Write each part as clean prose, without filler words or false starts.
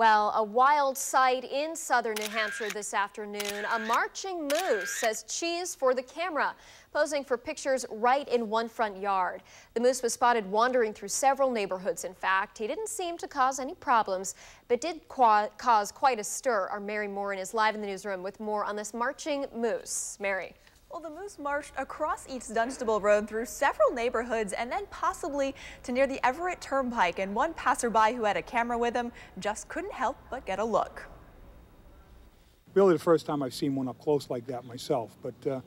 Well, a wild sight in southern New Hampshire this afternoon. A marching moose says cheese for the camera, posing for pictures right in one front yard. The moose was spotted wandering through several neighborhoods. In fact, he didn't seem to cause any problems, but did cause quite a stir. Our Mary Morin is live in the newsroom with more on this marching moose. Mary. Well, the moose marched across East Dunstable Road through several neighborhoods and then possibly to near the Everett Turnpike. And one passerby who had a camera with him just couldn't help but get a look. Really the first time I've seen one up close like that myself, but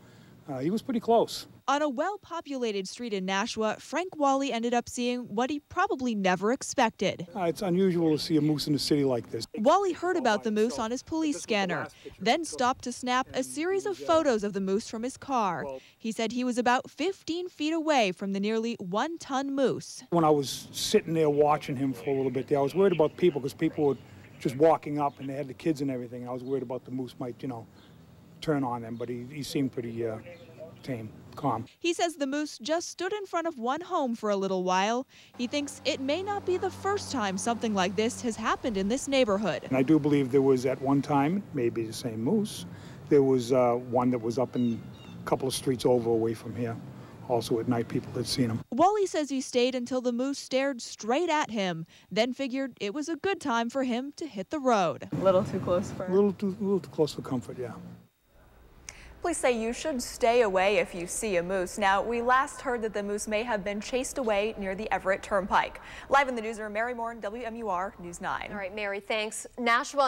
he was pretty close. On a well-populated street in Nashua, Frank Wally ended up seeing what he probably never expected. It's unusual to see a moose in a city like this. Wally heard about the moose on his police scanner, then stopped to snap a series of photos of the moose from his car. He said he was about 15 feet away from the nearly 1-ton moose. When I was sitting there watching him for a little bit there, I was worried about people because people were just walking up and they had the kids and everything. I was worried about the moose might, turn on them, but he seemed pretty tame, calm. He says the moose just stood in front of one home for a little while. He thinks it may not be the first time something like this has happened in this neighborhood. And I do believe there was at one time, maybe the same moose, there was one that was up in a couple of streets over away from here. Also at night, people had seen him. Wally says he stayed until the moose stared straight at him, then figured it was a good time for him to hit the road. A little too close for a little too close for comfort, yeah. Police say you should stay away if you see a moose. Now, we last heard that the moose may have been chased away near the Everett Turnpike. Live in the newsroom, Mary Morin, WMUR News 9. All right, Mary, thanks. Nashua